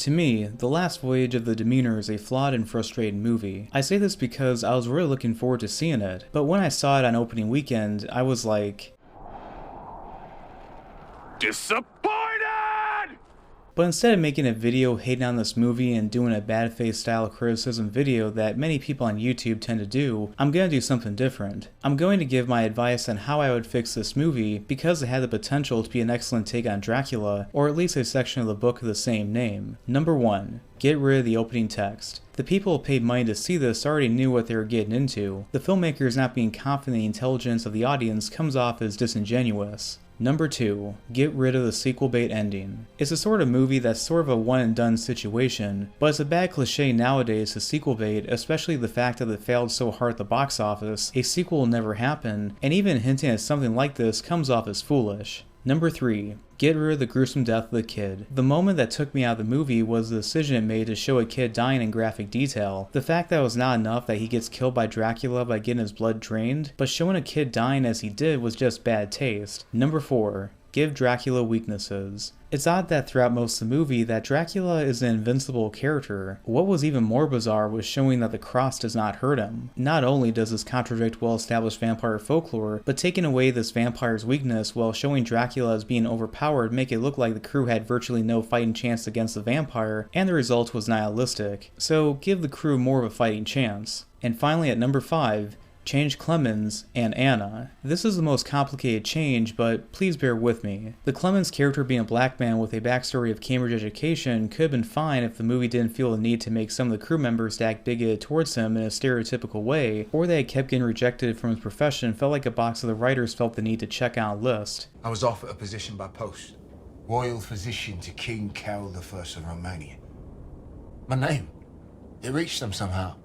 To me, The Last Voyage of the Demeter is a flawed and frustrating movie. I say this because I was really looking forward to seeing it, but when I saw it on opening weekend, I was like, disappointed! But instead of making a video hating on this movie and doing a bad faith style criticism video that many people on YouTube tend to do, I'm gonna do something different. I'm going to give my advice on how I would fix this movie because it had the potential to be an excellent take on Dracula, or at least a section of the book of the same name. Number 1. Get rid of the opening text. The people who paid money to see this already knew what they were getting into. The filmmakers not being confident in the intelligence of the audience comes off as disingenuous. Number 2. Get rid of the sequel bait ending. It's a sort of movie that's sort of a one and done situation, but it's a bad cliche nowadays to sequel bait, especially the fact that it failed so hard at the box office, a sequel will never happen, and even hinting at something like this comes off as foolish. Number 3. Get rid of the gruesome death of the kid. The moment that took me out of the movie was the decision it made to show a kid dying in graphic detail. The fact that it was not enough that he gets killed by Dracula by getting his blood drained, but showing a kid dying as he did was just bad taste. Number 4. Give Dracula weaknesses. It's odd that throughout most of the movie that Dracula is an invincible character. What was even more bizarre was showing that the cross does not hurt him. Not only does this contradict well-established vampire folklore, but taking away this vampire's weakness while showing Dracula as being overpowered make it look like the crew had virtually no fighting chance against the vampire, and the result was nihilistic. So give the crew more of a fighting chance. And finally at number 5, change Clemens and Anna. This is the most complicated change, but please bear with me. The Clemens character being a black man with a backstory of Cambridge education could have been fine if the movie didn't feel the need to make some of the crew members act bigoted towards him in a stereotypical way, or they had kept getting rejected from his profession and felt like a box of the writers felt the need to check out a list. I was offered a position by post. Royal Physician to King Carol I of Romania. My name. It reached them somehow.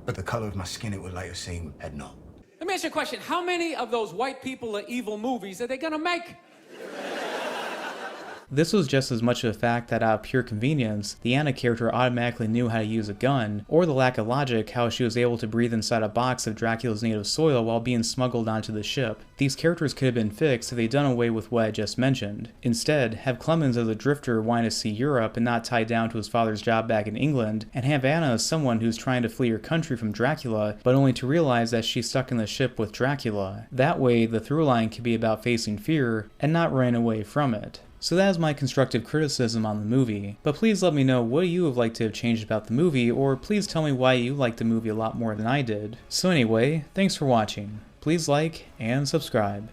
But the color of my skin, it would later seem, had not. Let me ask you a question. How many of those white people are evil movies are they gonna make? This was just as much of a fact that out of pure convenience, the Anna character automatically knew how to use a gun, or the lack of logic how she was able to breathe inside a box of Dracula's native soil while being smuggled onto the ship. These characters could have been fixed if they'd done away with what I just mentioned. Instead, have Clemens as a drifter wanting to see Europe and not tied down to his father's job back in England, and have Anna as someone who's trying to flee her country from Dracula, but only to realize that she's stuck in the ship with Dracula. That way, the through line could be about facing fear, and not running away from it. So that is my constructive criticism on the movie, but please let me know what you would like to have changed about the movie, or please tell me why you liked the movie a lot more than I did. So anyway, thanks for watching. Please like and subscribe.